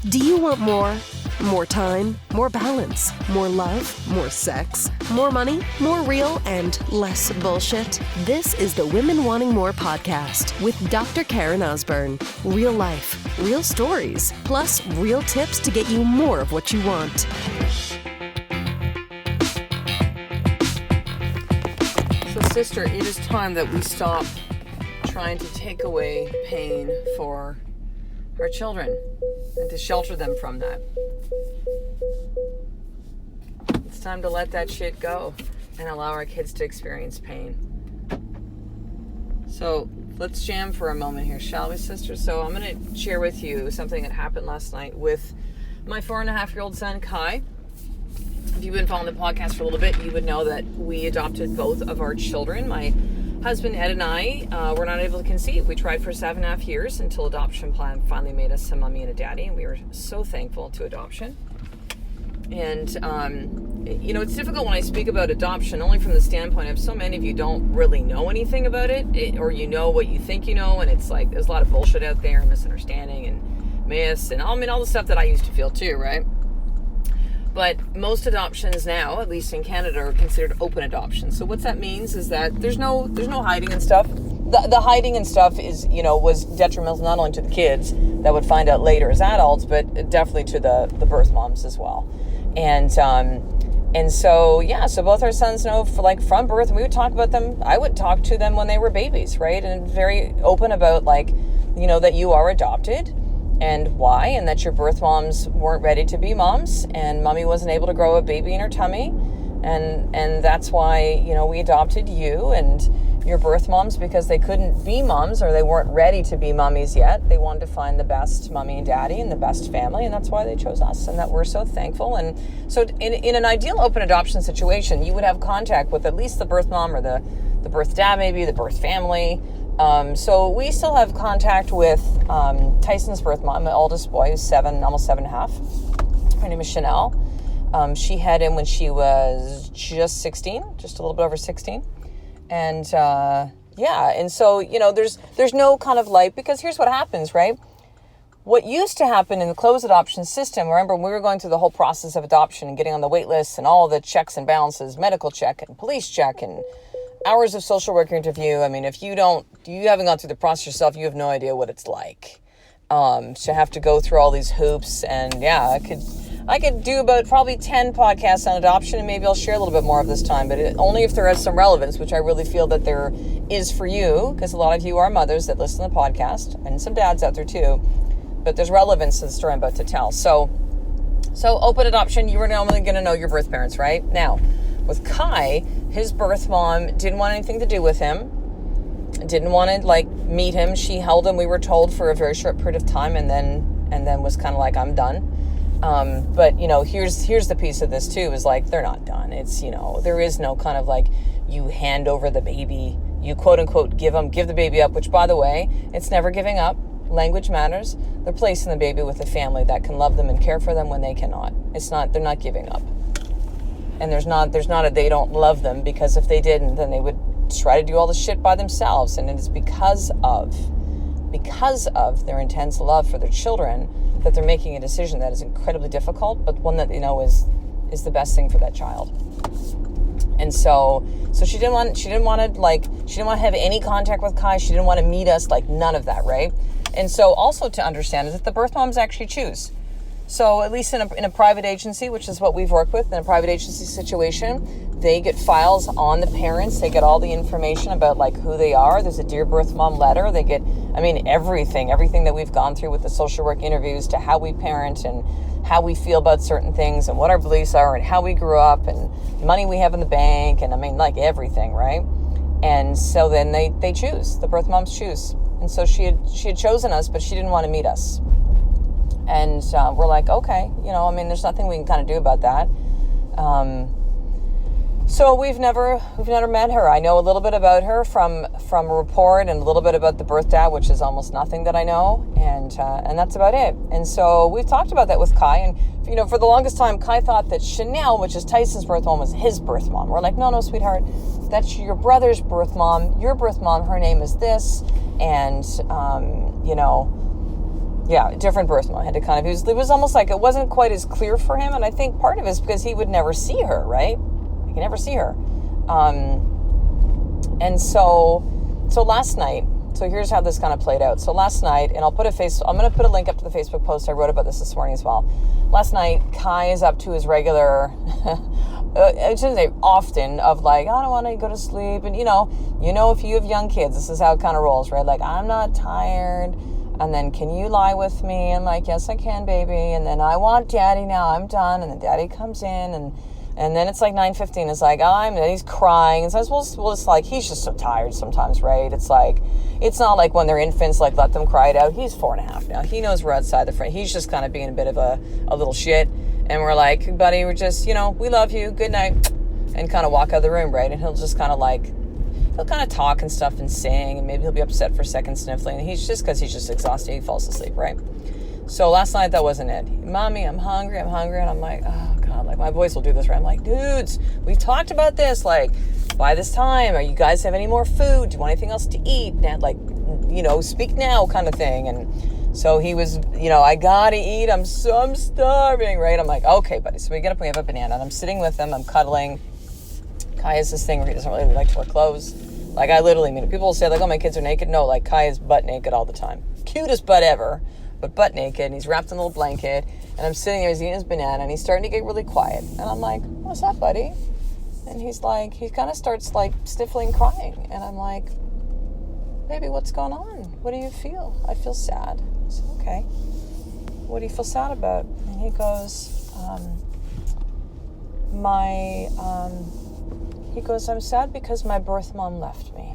Do you want more? More time, more balance, more love, more sex, more money, more real, and less bullshit? This is the Women Wanting More podcast with Dr. Karen Osborne. Real life, real stories, plus real tips to get you more of what you want. So, sister, it is time that we stop trying to take away pain for our children and to shelter them from that. It's time to let that shit go and allow our kids to experience pain. So let's jam for a moment here, shall we, sister? So I'm going to share with you something that happened last night with my 4.5-year-old son, Kai. If you've been following the podcast for a little bit, you would know that we adopted both of our children. My husband, Ed, and I were not able to conceive. We tried for 7.5 years until adoption plan finally made us a mommy and a daddy, and we were so thankful to adoption. And, it's difficult when I speak about adoption, only from the standpoint of so many of you don't really know anything about it, or you know what you think you know, and it's like there's a lot of bullshit out there, and misunderstanding, and myths, and all the stuff that I used to feel too, right? But most adoptions now, at least in Canada, are considered open adoption. So what that means is that there's no hiding and stuff. The hiding and stuff is, was detrimental not only to the kids that would find out later as adults, but definitely to the birth moms as well. And so both our sons know from birth, and we would talk about them. I would talk to them when they were babies, right? And very open about that you are adopted. And why, and that your birth moms weren't ready to be moms, and mommy wasn't able to grow a baby in her tummy, and that's why, we adopted you and your birth moms, because they couldn't be moms, or they weren't ready to be mommies yet. They wanted to find the best mommy and daddy and the best family, and that's why they chose us, and that we're so thankful. And so in an ideal open adoption situation, you would have contact with at least the birth mom or the birth dad, maybe the birth family. So we still have contact with Tyson's birth mom, my oldest boy, who's 7, almost 7.5. Her name is Chanel. She had him when she was just 16, just a little bit over 16. And and so, there's no kind of light, because here's what happens, right? What used to happen in the closed adoption system, remember, we were going through the whole process of adoption and getting on the wait lists and all the checks and balances, medical check and police check and hours of social worker interview. I mean, if you haven't gone through the process yourself, you have no idea what it's like. To have to go through all these hoops, and I could do about probably 10 podcasts on adoption, and maybe I'll share a little bit more of this time, but only if there is some relevance, which I really feel that there is for you, because a lot of you are mothers that listen to the podcast, and some dads out there too, but there's relevance to the story I'm about to tell. So open adoption, you were normally going to know your birth parents, right? Now, with Kai, his birth mom didn't want anything to do with him, didn't want to meet him. She held him, we were told, for a very short period of time, and then was kind of like, I'm done. But here's the piece of this too, is they're not done. It's, there is no kind of you hand over the baby, you quote unquote give the baby up, which, by the way, it's never giving up. Language matters. They're placing the baby with a family that can love them and care for them when they cannot. They're not giving up. And there's not a they don't love them, because if they didn't, then they would try to do all the shit by themselves. And it is because of their intense love for their children that they're making a decision that is incredibly difficult, but one that is the best thing for that child. And so she didn't want to have any contact with Kai. She didn't want to meet us, none of that, right? And so also to understand is that the birth moms actually choose. So at least in a private agency, which is what we've worked with, in a private agency situation, they get files on the parents. They get all the information about who they are. There's a Dear Birth Mom letter. They get, everything that we've gone through with the social work interviews, to how we parent and how we feel about certain things and what our beliefs are and how we grew up and money we have in the bank and everything, right? And so then they choose. The birth moms choose. And so she had chosen us, but she didn't want to meet us. And we're like, okay, there's nothing we can kind of do about that. So we've never met her. I know a little bit about her from a report, and a little bit about the birth dad, which is almost nothing that I know, and that's about it. And so we've talked about that with Kai, and for the longest time, Kai thought that Chanel, which is Tyson's birth mom, was his birth mom. We're like, no, sweetheart, that's your brother's birth mom. Your birth mom, her name is this, and Yeah, different birth mom. Had to kind of, it was almost like it wasn't quite as clear for him, and I think part of it is because he would never see her, right? He could never see her. And so last night, so here's how this kind of played out. So last night, and I'm going to put a link up to the Facebook post. I wrote about this morning as well. Last night, Kai is up to his regular, I shouldn't say often, of like, I don't want to go to sleep. And you know, if you have young kids, this is how it kind of rolls, right? Like, I'm not tired. And then, can you lie with me? I'm like, yes, I can, baby. And then I want daddy now. I'm done. And then daddy comes in, and then it's like 9:15. It's like, and he's crying. And says, well, it's like, he's just so tired sometimes, right? It's like, it's not like when they're infants, like, let them cry it out. He's 4.5 now. He knows we're outside the front. He's just kind of being a bit of a little shit. And we're like, buddy, we're just, we love you. Good night. And kind of walk out of the room, right? And he'll just kind of like, he'll kind of talk and stuff and sing, and maybe he'll be upset for a second, sniffling. And because he's just exhausted, he falls asleep, right? So last night, that wasn't it. Mommy, I'm hungry. And I'm like, oh God, like my voice will do this, right? I'm like, dudes, we've talked about this. Like, by this time, are you guys have any more food? Do you want anything else to eat? Dad, like, speak now kind of thing. And so he was, I gotta eat. I'm starving, right? I'm like, okay, buddy. So we get up, we have a banana, and I'm sitting with him. I'm cuddling. Kai has this thing where he doesn't really like to wear clothes. Like, I literally mean it. People will say, like, oh, my kids are naked. No, like, Kai is butt naked all the time. Cutest butt ever, but butt naked. And he's wrapped in a little blanket. And I'm sitting there, he's eating his banana, and he's starting to get really quiet. And I'm like, what's up, buddy? And he's like, he kind of starts, like, sniffling, crying. And I'm like, baby, what's going on? What do you feel? I feel sad. I said, okay. What do you feel sad about? And he goes, I'm sad because my birth mom left me.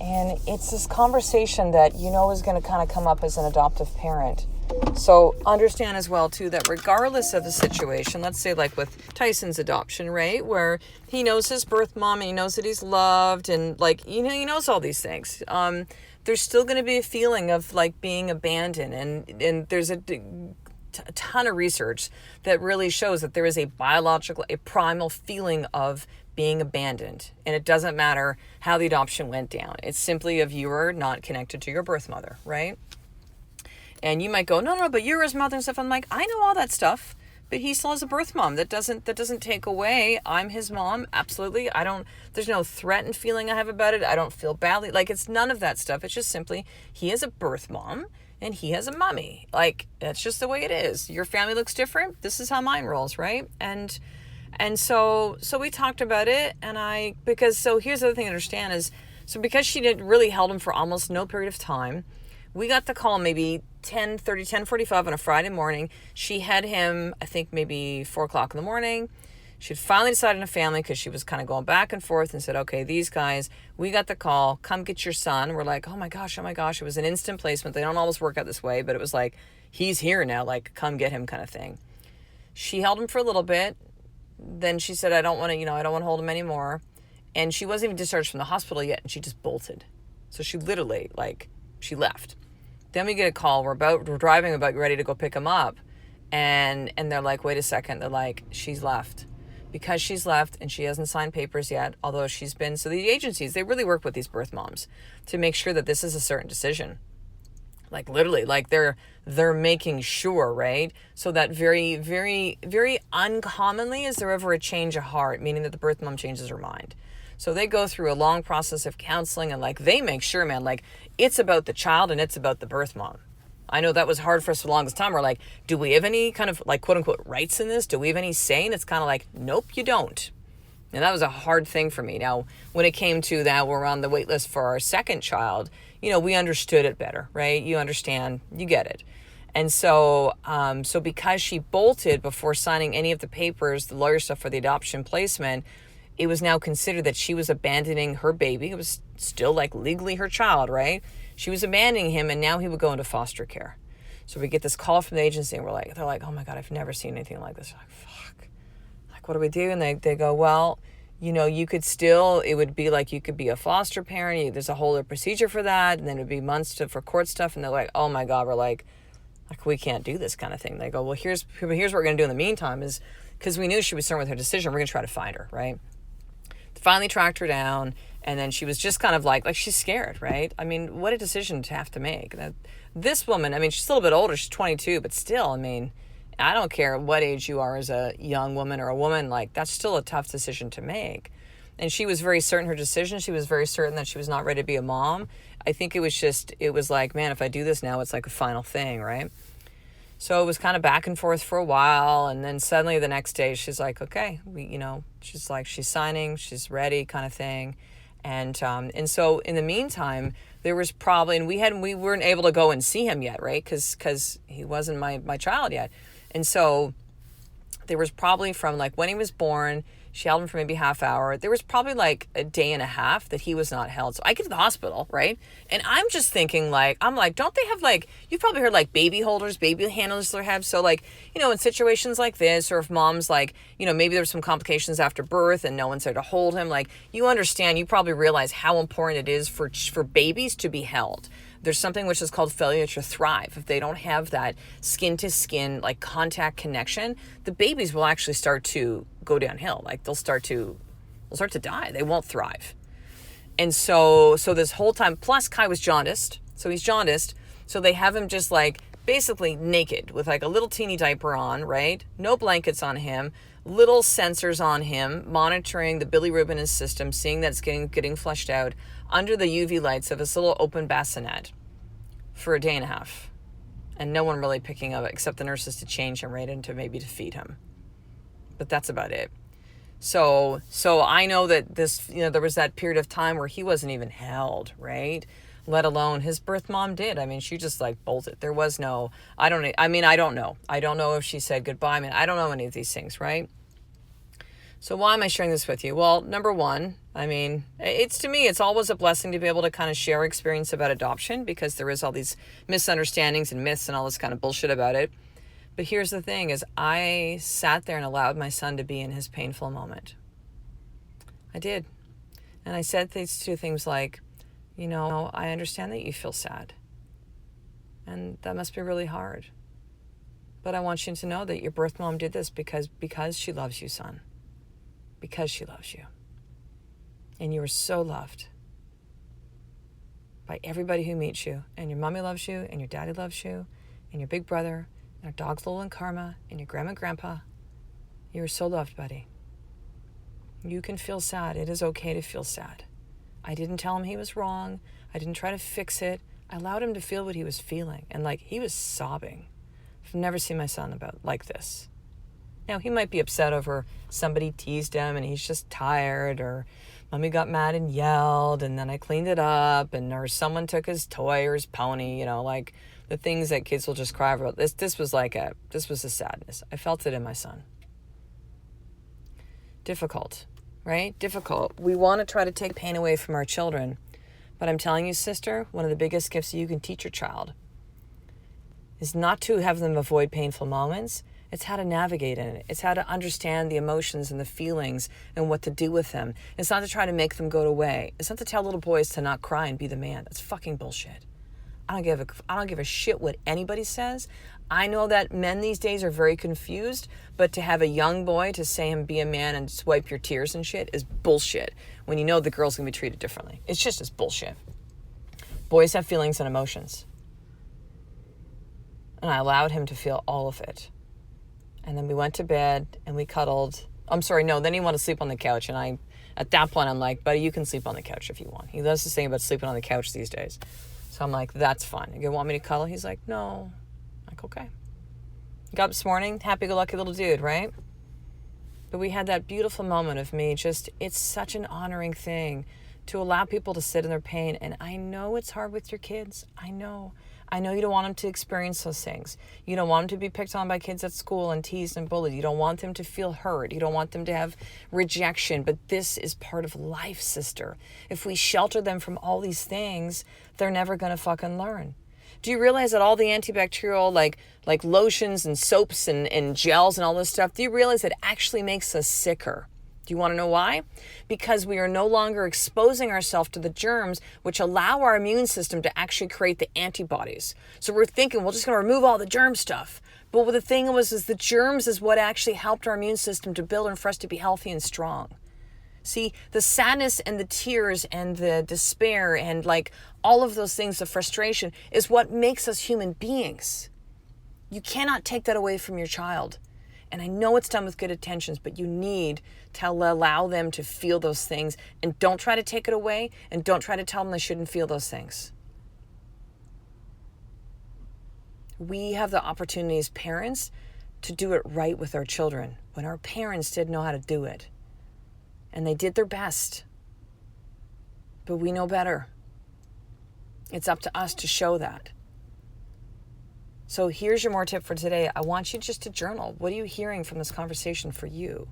And it's this conversation that is going to kind of come up as an adoptive parent. So understand as well, too, that regardless of the situation, let's say like with Tyson's adoption, right, where he knows his birth mom and he knows that he's loved and like, he knows all these things. There's still going to be a feeling of like being abandoned. And there's a ton of research that really shows that there is a primal feeling of being abandoned. And it doesn't matter how the adoption went down. It's simply if you are not connected to your birth mother, right? And you might go, no, but you're his mother and stuff. I'm like, I know all that stuff, but he still has a birth mom. That doesn't take away, I'm his mom. Absolutely. There's no threatened feeling I have about it. I don't feel badly. Like, it's none of that stuff. It's just simply, he has a birth mom and he has a mommy. Like, that's just the way it is. Your family looks different. This is how mine rolls, right? And so we talked about it, and here's the other thing to understand is, so because she didn't really held him for almost no period of time, we got the call maybe 10:45 on a Friday morning. She had him, I think maybe 4 o'clock in the morning. She'd finally decided on a family because she was kind of going back and forth and said, okay, these guys, we got the call, come get your son. We're like, oh my gosh. It was an instant placement. They don't always work out this way, but it was like, he's here now, like, come get him kind of thing. She held him for a little bit. Then she said, I don't want to hold him anymore. And she wasn't even discharged from the hospital yet, and she just bolted. So she literally, she left. Then we get a call. We're driving ready to go pick him up. And they're like, wait a second. They're like, she's left. Because she's left and she hasn't signed papers yet, although she's been, so the agencies, they really work with these birth moms to make sure that this is a certain decision. Like literally, like they're making sure, right? So that very, very, very uncommonly is there ever a change of heart, meaning that the birth mom changes her mind. So they go through a long process of counseling and they make sure, man, it's about the child and it's about the birth mom. I know that was hard for us for the longest time. We're like, do we have any kind of quote unquote rights in this? Do we have any say? And it's kind of like, nope, you don't. And that was a hard thing for me. Now, when it came to that, we're on the wait list for our second child, we understood it better, right? You understand, you get it. And so because she bolted before signing any of the papers, the lawyer stuff for the adoption placement, it was now considered that she was abandoning her baby. It was still legally her child, right? She was abandoning him, and now he would go into foster care. So we get this call from the agency, and they're like, oh my God, I've never seen anything like this. We're like, fuck. What do we do? And they go, well, you could still, it would be like you could be a foster parent. There's a whole other procedure for that, and then it would be months for court stuff. And they're like, oh my God, we're like we can't do this kind of thing. They go, well, here's what we're going to do in the meantime is, because we knew she was certain with her decision, we're going to try to find her, right? Finally tracked her down, And then she was just kind of like she's scared, right? I mean, what a decision to have to make. This woman, I mean, she's still a bit older. She's 22, but still, I mean, I don't care what age you are as a young woman or a woman, like that's still a tough decision to make. And she was very certain her decision. She was very certain that she was not ready to be a mom. I think it was like, man, if I do this now, it's like a final thing, right? So it was kind of back and forth for a while. And then suddenly the next day she's like, okay, she's like, she's signing, she's ready kind of thing. And so in the meantime, there was probably, and we weren't able to go and see him yet, right? Cause he wasn't my child yet. And so there was probably from like when he was born, she held him for maybe half hour. There was probably like a day and a half that he was not held. So I get to the hospital, right? And I'm just thinking don't they have you've probably heard baby holders, baby handlers they have. So in situations like this, or if mom's maybe there's some complications after birth and no one's there to hold him, you understand, you probably realize how important it is for babies to be held. There's something which is called failure to thrive. If they don't have that skin to skin, contact connection, the babies will actually start to go downhill. They'll start to die. They won't thrive. And so this whole time, plus Kai was jaundiced. So he's jaundiced. So they have him just basically naked with a little teeny diaper on, right? No blankets on him, little sensors on him, monitoring the bilirubin in his system, seeing that it's getting flushed out under the UV lights of this little open bassinet for a day and a half. And no one really picking up except the nurses to change him right into maybe to feed him. But that's about it. So I know that this, there was that period of time where he wasn't even held, right? Let alone his birth mom did. I mean, she just bolted. There was no, I don't know. I don't know if she said goodbye. I mean, I don't know any of these things, right? So why am I sharing this with you? Well, number one, I mean, to me, it's always a blessing to be able to kind of share experience about adoption, because there is all these misunderstandings and myths and all this kind of bullshit about it. But here's the thing is I sat there and allowed my son to be in his painful moment. I did. And I said these two things like, I understand that you feel sad. And that must be really hard. But I want you to know that your birth mom did this because she loves you, son. Because she loves you. And you are so loved by everybody who meets you. And your mommy loves you, and your daddy loves you, and your big brother, and our dogs Lowell and Karma, and your grandma and grandpa. You are so loved, buddy. You can feel sad. It is okay to feel sad. I didn't tell him he was wrong. I didn't try to fix it. I allowed him to feel what he was feeling. And he was sobbing. I've never seen my son like this. Now, he might be upset over somebody teased him and he's just tired, or mommy got mad and yelled and then I cleaned it up, or someone took his toy or his pony, the things that kids will just cry about. This was a sadness. I felt it in my son. Difficult, right? Difficult. We want to try to take pain away from our children. But I'm telling you, sister, one of the biggest gifts you can teach your child is not to have them avoid painful moments. It's how to navigate in it. It's how to understand the emotions and the feelings and what to do with them. It's not to try to make them go away. It's not to tell little boys to not cry and be the man. That's fucking bullshit. I don't give a shit what anybody says. I know that men these days are very confused, but to have a young boy to say him be a man and swipe your tears and shit is bullshit when you know the girl's gonna be treated differently. It's just as bullshit. Boys have feelings and emotions. And I allowed him to feel all of it. And then we went to bed and we cuddled. Then he wanted to sleep on the couch. And at that point, I'm like, buddy, you can sleep on the couch if you want. He loves this thing about sleeping on the couch these days. So I'm like, that's fine. You want me to cuddle? He's like, no. I'm like, okay. Got up this morning, happy-go-lucky little dude, right? But we had that beautiful moment of me it's such an honoring thing to allow people to sit in their pain. And I know it's hard with your kids. I know you don't want them to experience those things. You don't want them to be picked on by kids at school and teased and bullied. You don't want them to feel hurt. You don't want them to have rejection. But this is part of life, sister. If we shelter them from all these things, they're never going to fucking learn. Do you realize that all the antibacterial, like lotions and soaps and gels and all this stuff, do you realize it actually makes us sicker? Do you want to know why? Because we are no longer exposing ourselves to the germs, which allow our immune system to actually create the antibodies. So we're thinking, we're just going to remove all the germ stuff. But what the thing is the germs is what actually helped our immune system to build and for us to be healthy and strong. See, the sadness and the tears and the despair and like all of those things, the frustration is what makes us human beings. You cannot take that away from your child. And I know it's done with good intentions, but you need to allow them to feel those things, and don't try to take it away, and don't try to tell them they shouldn't feel those things. We have the opportunity as parents to do it right with our children when our parents didn't know how to do it. And they did their best. But we know better. It's up to us to show that. So here's your more tip for today. I want you just to journal. What are you hearing from this conversation for you?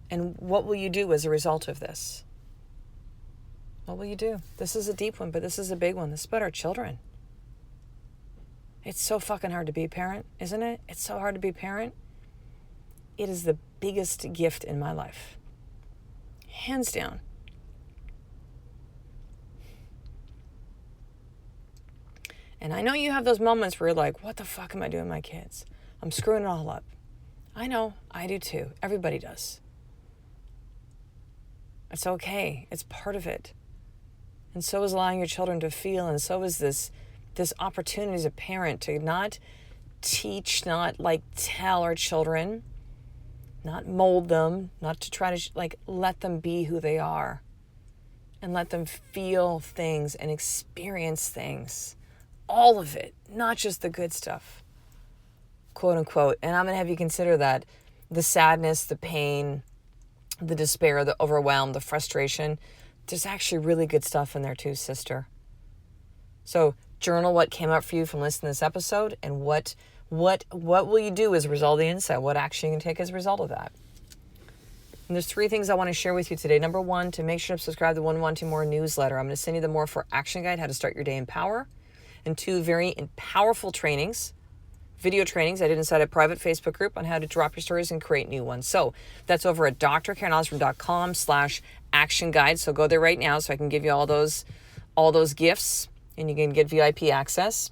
And what will you do as a result of this? What will you do? This is a deep one, but this is a big one. This is about our children. It's so fucking hard to be a parent, isn't it? It's so hard to be a parent. It is the biggest gift in my life. Hands down. And I know you have those moments where you're like, what the fuck am I doing with my kids? I'm screwing it all up. I know, I do too. Everybody does. It's okay. It's part of it. And so is allowing your children to feel, and so is this opportunity as a parent to not teach, not like tell our children, not mold them, not to try to like let them be who they are, and let them feel things and experience things. All of it, not just the good stuff, quote unquote. And I'm going to have you consider that the sadness, the pain, the despair, the overwhelm, the frustration, there's actually really good stuff in there too, sister. So journal what came up for you from listening to this episode, and what will you do as a result of the insight? What action you can take as a result of that? And there's 3 things I want to share with you today. Number 1, to make sure to subscribe to the Women Wanting More newsletter. I'm going to send you the More for Action Guide, how to start your day in power. And 2 very powerful trainings, video trainings I did inside a private Facebook group on how to drop your stories and create new ones. So that's over at drkarenosborn.com/action guide. So go there right now so I can give you all those gifts, and you can get VIP access.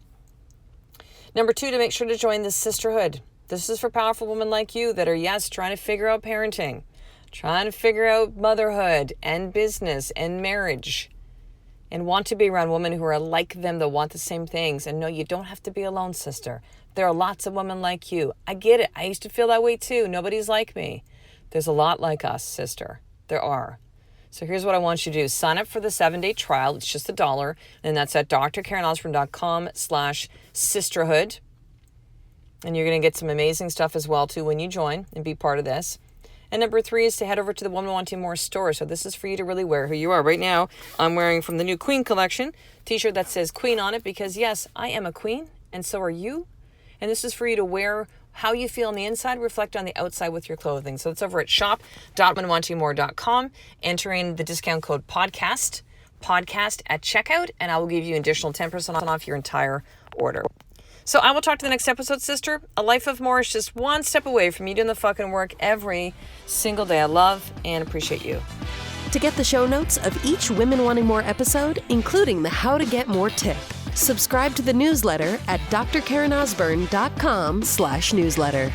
Number 2, to make sure to join the sisterhood. This is for powerful women like you that are, trying to figure out parenting, trying to figure out motherhood and business and marriage, and want to be around women who are like them, that want the same things. And no, you don't have to be alone, sister. There are lots of women like you. I get it. I used to feel that way too. Nobody's like me. There's a lot like us, sister. There are. So here's what I want you to do. Sign up for the 7-day trial. It's just $1. And that's at drkarenosborn.com/sisterhood. And you're going to get some amazing stuff as well too when you join and be part of this. And number 3 is to head over to the Woman Wanting More store. So this is for you to really wear who you are. Right now, I'm wearing from the new Queen collection, t-shirt that says Queen on it, because yes, I am a queen, and so are you. And this is for you to wear how you feel on the inside, reflect on the outside with your clothing. So it's over at shop.womenwantingmore.com, entering the discount code podcast at checkout, and I will give you an additional 10% off your entire order. So I will talk to the next episode, sister. A life of more is just one step away from you doing the fucking work every single day. I love and appreciate you. To get the show notes of each Women Wanting More episode, including the How to Get More tip, subscribe to the newsletter at drkarenosborn.com/newsletter.